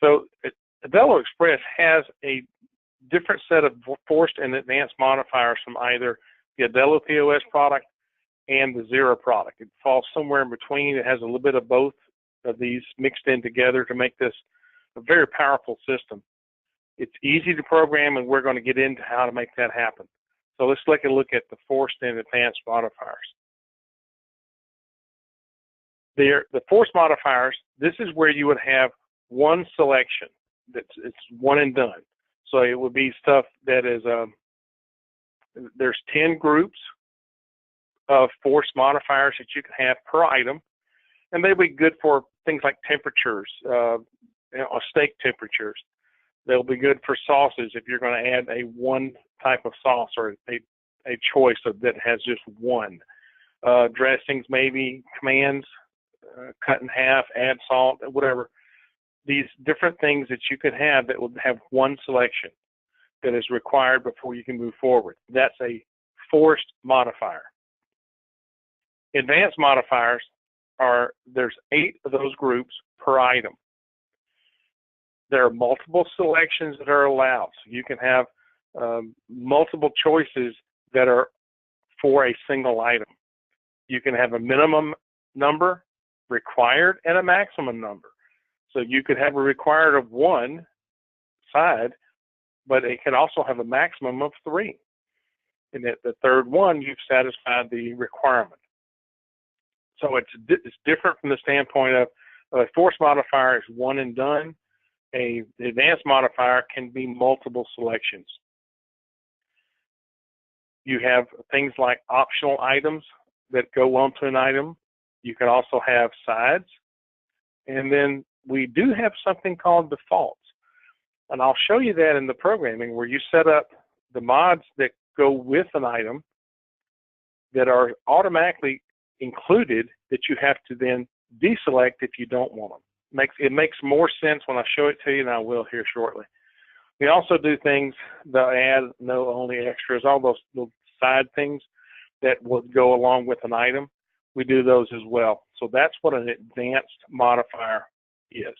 So Aldelo Express has a different set of forced and advanced modifiers from either the Aldelo POS product and the Zero product. It falls somewhere in between. It has a little bit of both of these mixed in together to make this a very powerful system. It's easy to program, and we're going to get into how to make that happen. So let's take a look at the forced and advanced modifiers. The forced modifiers, this is where you would have one selection. It's one and done. So it would be stuff that is, there's 10 groups of forced modifiers that you can have per item, and they'll be good for things like temperatures, steak temperatures. They'll be good for sauces if you're going to add a one type of sauce or a choice that has just one. Dressings, maybe commands, cut in half, add salt, whatever. These different things that you could have that would have one selection that is required before you can move forward. That's a forced modifier. Advanced modifiers there's 8 of those groups per item. There are multiple selections that are allowed. So you can have multiple choices that are for a single item. You can have a minimum number required and a maximum number. So you could have a required of 1 side, but it can also have a maximum of 3. And at the third one, you've satisfied the requirement. So it's different from the standpoint of a forced modifier is one and done. An advanced modifier can be multiple selections. You have things like optional items that go onto an item. You can also have sides. And then we do have something called defaults. And I'll show you that in the programming where you set up the mods that go with an item that are automatically included that you have to then deselect if you don't want them. It makes more sense when I show it to you, and I will here shortly. We also do things that add no only extras, all those little side things that would go along with an item. We do those as well. So that's what an advanced modifier is.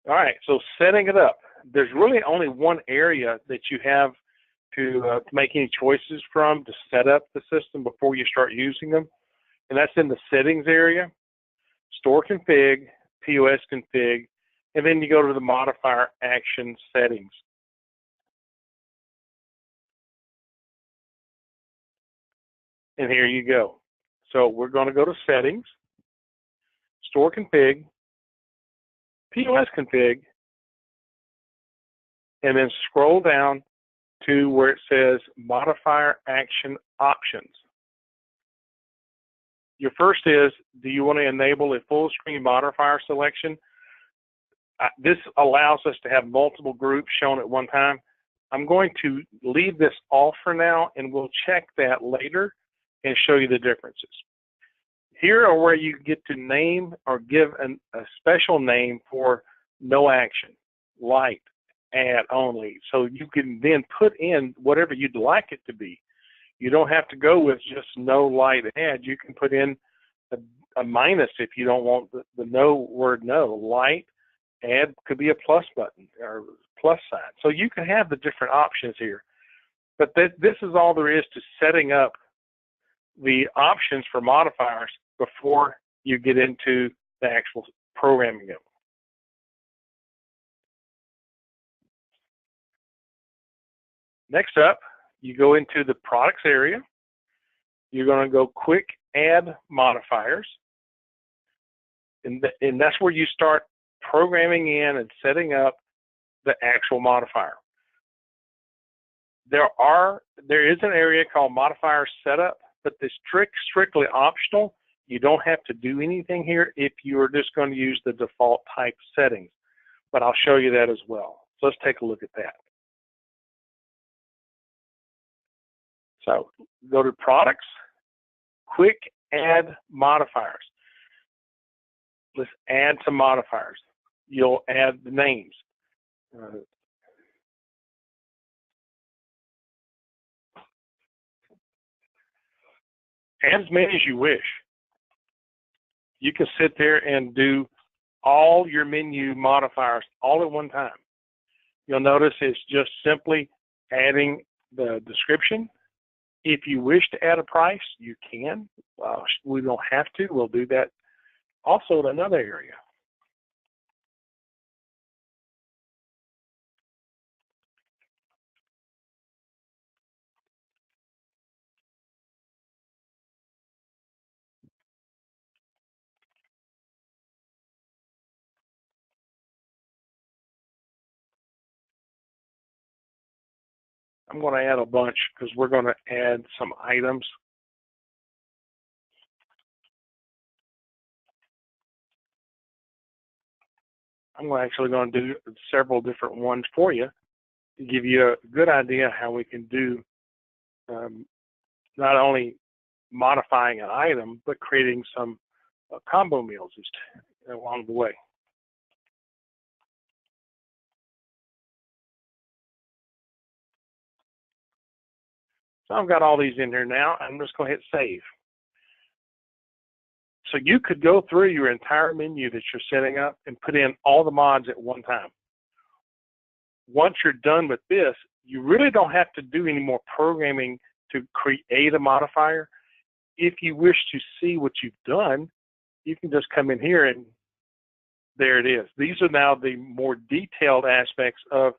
All right, so setting it up. There's really only one area that you have to make any choices from to set up the system before you start using them, and that's in the settings area, store config, POS config, and then you go to the modifier action settings. And here you go. So we're going to go to settings, store config, POS config, and then scroll down to where it says modifier action options. Your first is, do you want to enable a full screen modifier selection? This allows us to have multiple groups shown at one time. I'm going to leave this off for now, and we'll check that later and show you the differences. Here are where you get to name or give a special name for no action, light, add only. So you can then put in whatever you'd like it to be. You don't have to go with just no light add. You can put in a minus if you don't want the no word no. Light, add could be a plus button or plus sign. So you can have the different options here. But this is all there is to setting up the options for modifiers before you get into the actual programming of them. Next up, you go into the products area. You're going to go quick add modifiers. And that's where you start programming in and setting up the actual modifier. There is an area called modifier setup, but it's strictly optional. You don't have to do anything here if you are just going to use the default type settings. But I'll show you that as well. So let's take a look at that. So go to products, quick add modifiers. Let's add some modifiers. You'll add the names. Add as many as you wish. You can sit there and do all your menu modifiers all at one time. You'll notice it's just simply adding the description. If you wish to add a price, you can. We don't have to. We'll do that also in another area. I'm going to add a bunch because we're going to add some items. I'm actually going to do several different ones for you to give you a good idea how we can do not only modifying an item, but creating some combo meals along the way. So I've got all these in here now. I'm just going to hit save. So you could go through your entire menu that you're setting up and put in all the mods at one time. Once you're done with this, you really don't have to do any more programming to create a modifier. If you wish to see what you've done, you can just come in here and there it is. These are now the more detailed aspects of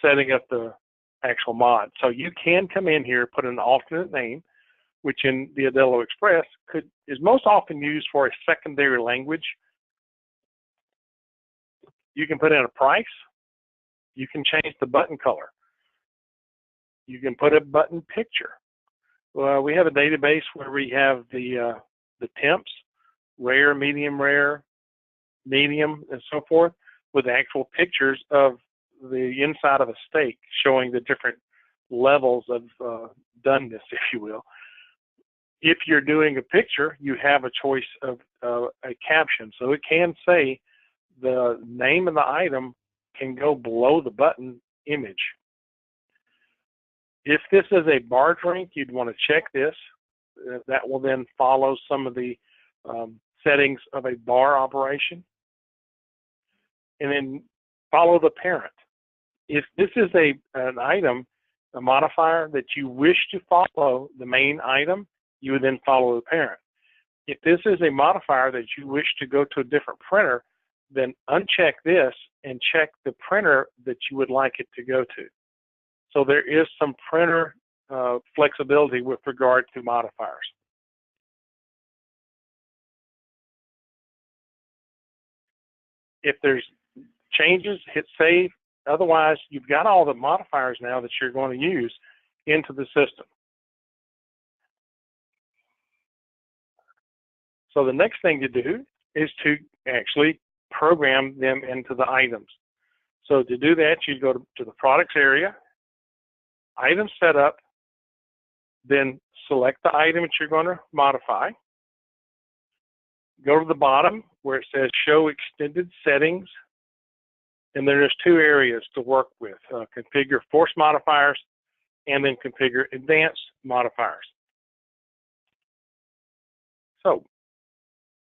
setting up the actual mod. So you can come in here, put an alternate name, which in the Aldelo Express is most often used for a secondary language. You can put in a price. You can change the button color. You can put a button picture. We have a database where we have the temps, rare, medium, and so forth, with actual pictures of the inside of a steak showing the different levels of doneness, if you will. If you're doing a picture, you have a choice of a caption. So it can say the name of the item can go below the button image. If this is a bar drink, you'd want to check this. That will then follow some of the settings of a bar operation. And then follow the parent. If this is an item, a modifier that you wish to follow the main item, you would then follow the parent. If this is a modifier that you wish to go to a different printer, then uncheck this and check the printer that you would like it to go to. So there is some printer flexibility with regard to modifiers. If there's changes, hit save. Otherwise, you've got all the modifiers now that you're going to use into the system. So the next thing to do is to actually program them into the items. So to do that, you go to the products area, item setup, then select the item that you're going to modify. Go to the bottom where it says show extended settings. And then there's two areas to work with, configure force modifiers and then configure advanced modifiers. So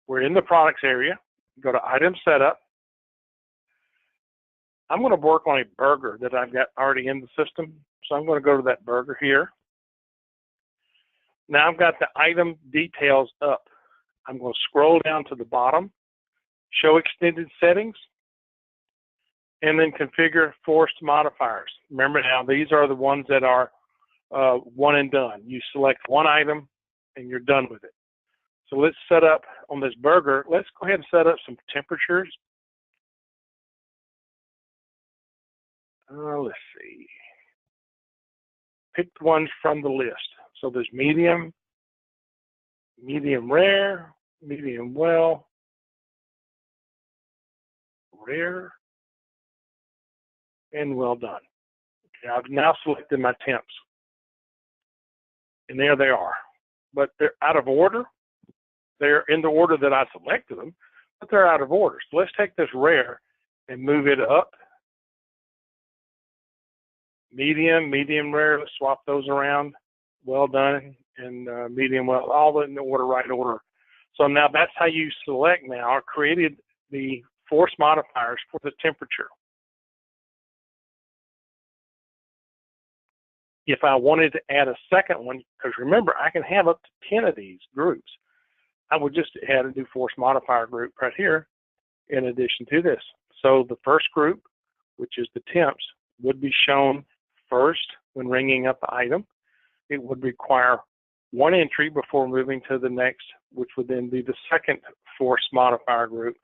we're in the products area, go to item setup. I'm going to work on a burger that I've got already in the system. So I'm going to go to that burger here. Now I've got the item details up. I'm going to scroll down to the bottom, show extended settings, and then configure forced modifiers. Remember now, these are the ones that are one and done. You select one item and you're done with it. So let's set up on this burger, let's go ahead and set up some temperatures. Let's see. Pick the ones from the list. So there's medium, medium rare, medium well, rare, and well done. Okay, I've now selected my temps. And there they are. But they're out of order. They're in the order that I selected them, but they're out of order. So let's take this rare and move it up. Medium, medium rare, let's swap those around. Well done, and medium well, all in the order, right order. So now that's how you select now, or created the force modifiers for the temperature. If I wanted to add a second one, because remember, I can have up to 10 of these groups, I would just add a new force modifier group right here in addition to this. So the first group, which is the temps, would be shown first when ringing up the item. It would require one entry before moving to the next, which would then be the second force modifier group.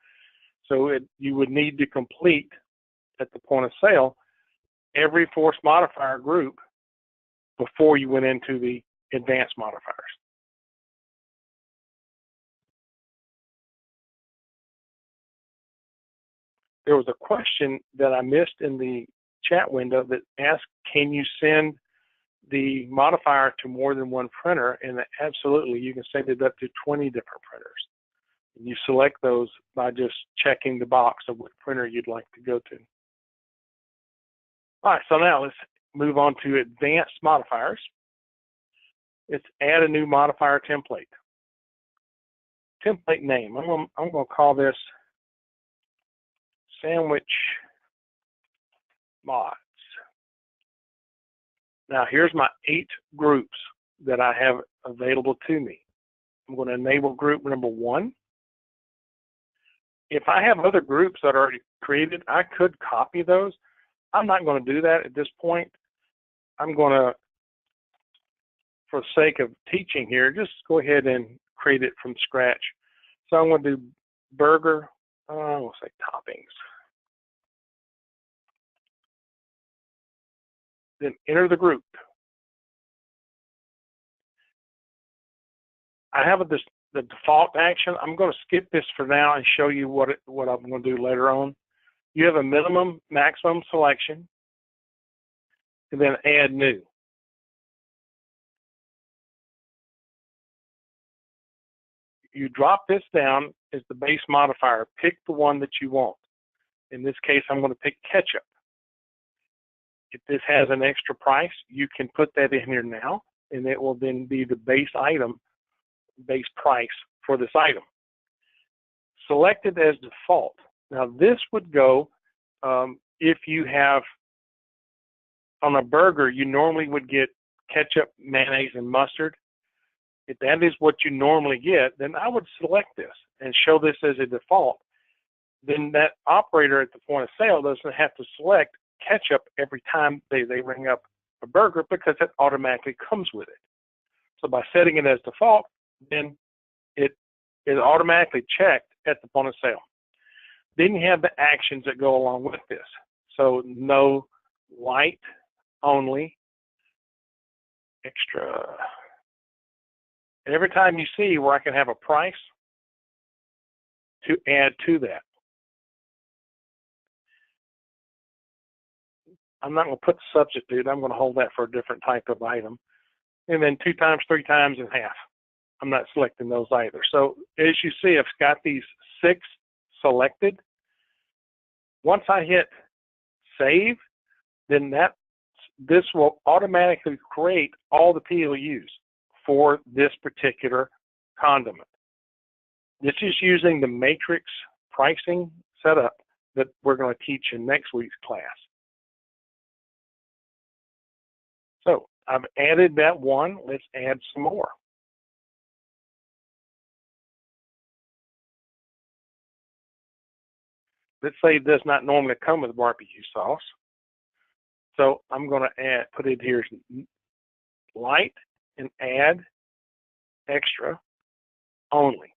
So you would need to complete at the point of sale every force modifier group before you went into the advanced modifiers. There was a question that I missed in the chat window that asked, can you send the modifier to more than one printer? And absolutely, you can send it up to 20 different printers. You select those by just checking the box of what printer you'd like to go to. All right, so now let's move on to advanced modifiers. Let's add a new modifier template. Template name, I'm going to call this Sandwich Mods. Now here's my 8 groups that I have available to me. I'm going to enable group number 1. If I have other groups that are already created, I could copy those. I'm not going to do that at this point. I'm going to, for the sake of teaching here, just go ahead and create it from scratch. So I'm going to do burger, we'll say toppings. Then enter the group. I have the default action. I'm going to skip this for now and show you what I'm going to do later on. You have a minimum, maximum selection, and then add new. You drop this down as the base modifier. Pick the one that you want. In this case, I'm going to pick ketchup. If this has an extra price, you can put that in here now, and it will then be the base item, base price for this item. Selected as default. Now this would go if you have on a burger, you normally would get ketchup, mayonnaise, and mustard. If that is what you normally get, then I would select this and show this as a default. Then that operator at the point of sale doesn't have to select ketchup every time they ring up a burger because it automatically comes with it. So by setting it as default, then it is automatically checked at the point of sale. Then you have the actions that go along with this. So no light only, extra. And every time you see where I can have a price to add to that. I'm not going to put substitute. I'm going to hold that for a different type of item. And then 2 times, 3 times, and half. I'm not selecting those either. So as you see, I've got these 6 selected. Once I hit save, then this will automatically create all the PLUs for this particular condiment. This is using the matrix pricing setup that we're going to teach in next week's class. So I've added that one. Let's add some more. Let's say it does not normally come with barbecue sauce. So I'm going to put it here as light and add extra only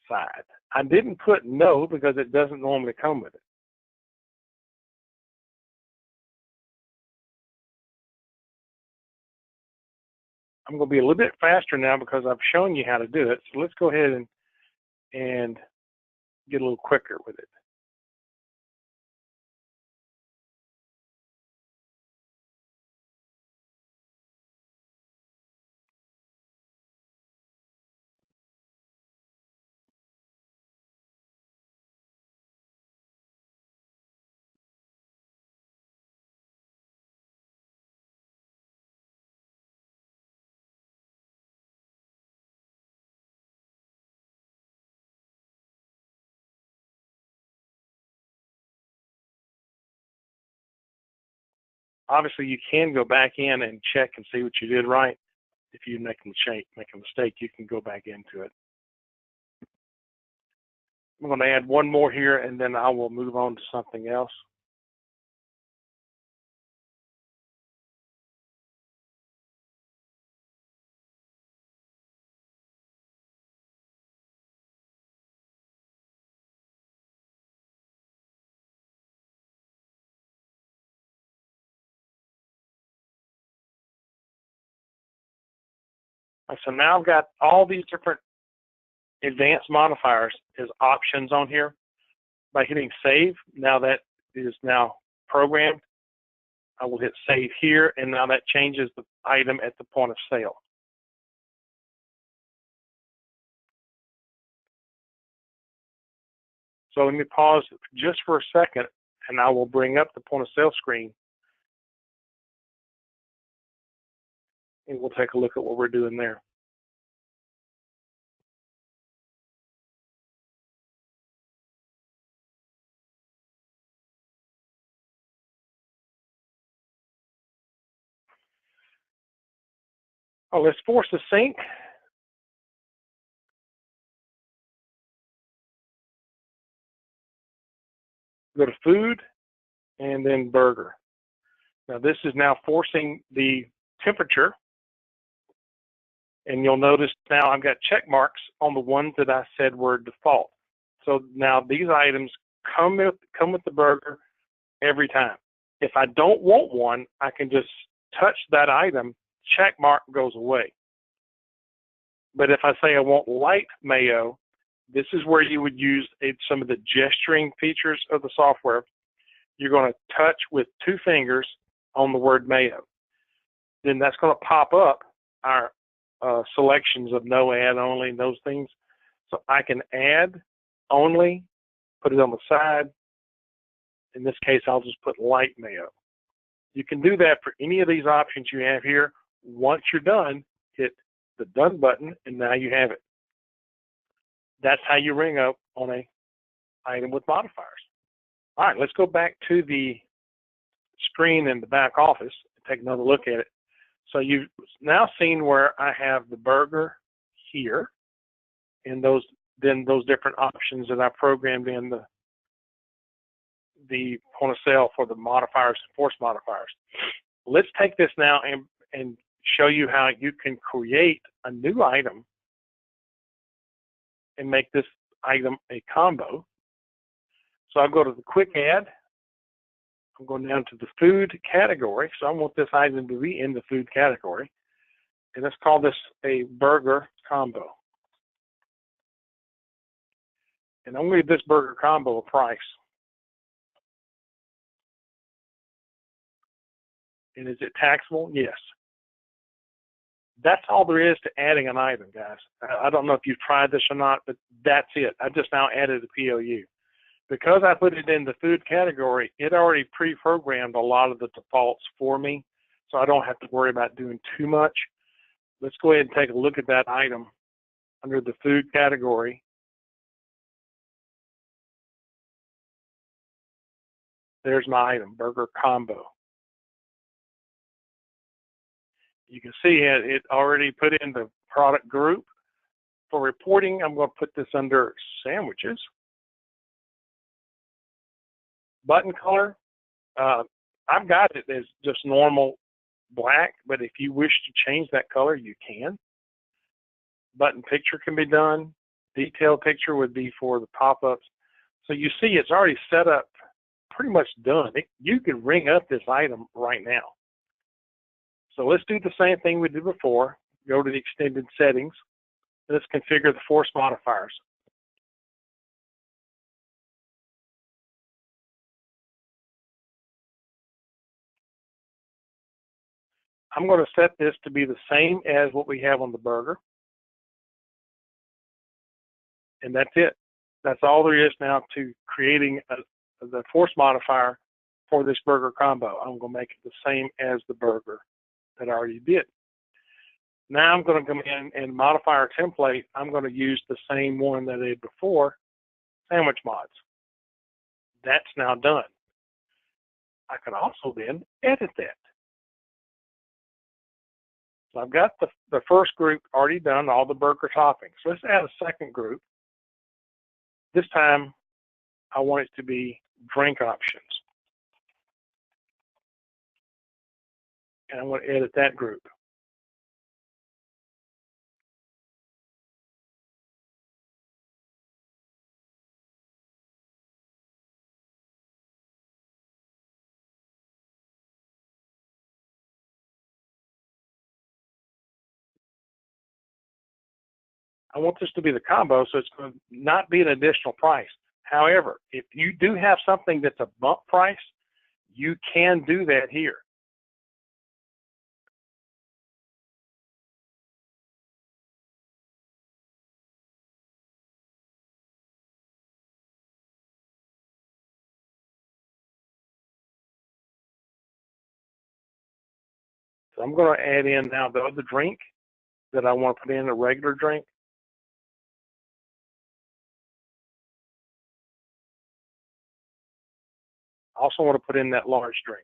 side. I didn't put no because it doesn't normally come with it. I'm going to be a little bit faster now because I've shown you how to do it. So let's go ahead and get a little quicker with it. Obviously, you can go back in and check and see what you did right. If you make a mistake, you can go back into it. I'm going to add one more here, and then I will move on to something else. So now I've got all these different advanced modifiers as options on here. By hitting save, now that is now programmed. I will hit save here, and now that changes the item at the point of sale. So let me pause just for a second, and I will bring up the point of sale screen, and we'll take a look at what we're doing there. Oh, let's force the sync. Go to food, and then burger. Now this is now forcing the temperature, and you'll notice now I've got check marks on the ones that I said were default. So now these items come with the burger every time. If I don't want one, I can just touch that item, check mark goes away. But if I say I want light mayo, this is where you would use some of the gesturing features of the software. You're going to touch with 2 fingers on the word mayo. Then that's going to pop up our selections of no, add, only, and those things. So I can add, only, put it on the side. In this case, I'll just put light mayo. You can do that for any of these options you have here. Once you're done, hit the done button, and now you have it. That's how you ring up on a item with modifiers. All right, let's go back to the screen in the back office and take another look at it. So you've now seen where I have the burger here, and those different options that I programmed in the point of sale for the modifiers and force modifiers. Let's take this now and show you how you can create a new item and make this item a combo. So I'll go to the quick add. I'm going down to the food category. So I want this item to be in the food category. And let's call this a burger combo. And I'm going to give this burger combo a price. And is it taxable? Yes. That's all there is to adding an item, guys. I don't know if you've tried this or not, but that's it. I just now added a POU. Because I put it in the food category, it already pre-programmed a lot of the defaults for me, so I don't have to worry about doing too much. Let's go ahead and take a look at that item under the food category. There's my item, burger combo. You can see it already put in the product group. For reporting, I'm going to put this under sandwiches. Button color, I've got it as just normal black, but if you wish to change that color, you can. Button picture can be done. Detail picture would be for the pop-ups. So you see it's already set up, pretty much done. You can ring up this item right now. So let's do the same thing we did before. Go to the extended settings. Let's configure the force modifiers. I'm going to set this to be the same as what we have on the burger. And that's it. That's all there is now to creating the force modifier for this burger combo. I'm going to make it the same as the burger that I already did. Now I'm going to come in and modify our template. I'm going to use the same one that I did before, sandwich mods. That's now done. I can also then edit that. So I've got the first group already done, all the burger toppings. So let's add a second group. This time, I want it to be drink options. And I'm going to edit that group. I want this to be the combo, so it's going to not be an additional price. However, if you do have something that's a bump price, you can do that here. So I'm going to add in now the other drink that I want to put in, a regular drink. I also want to put in that large drink.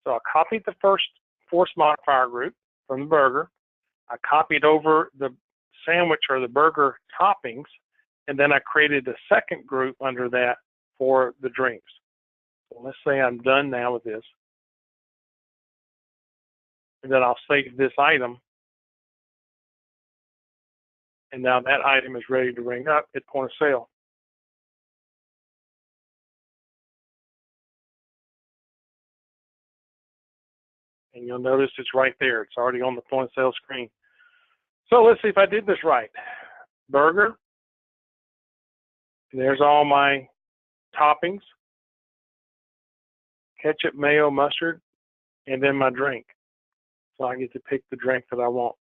So I copied the first force modifier group from the burger. I copied over the sandwich or the burger toppings, and then I created a second group under that for the drinks. So let's say I'm done now with this. And then I'll save this item. And now that item is ready to ring up at point of sale. And you'll notice it's right there. It's already on the point of sale screen. So let's see if I did this right. Burger. There's all my toppings. Ketchup, mayo, mustard, and then my drink. So I get to pick the drink that I want.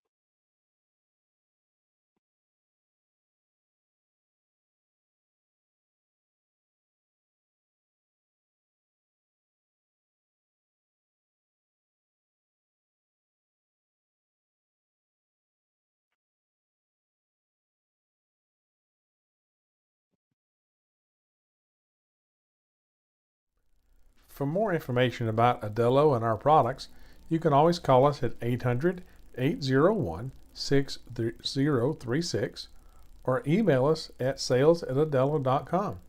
For more information about Aldelo and our products, you can always call us at 800-801-6036 or email us at sales@aldelo.com.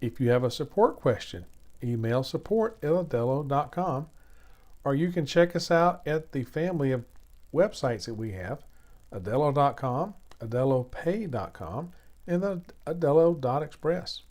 If you have a support question, email support@aldelo.com, or you can check us out at the family of websites that we have, Aldelo.com, AldeloPay.com, and the Aldelo.Express.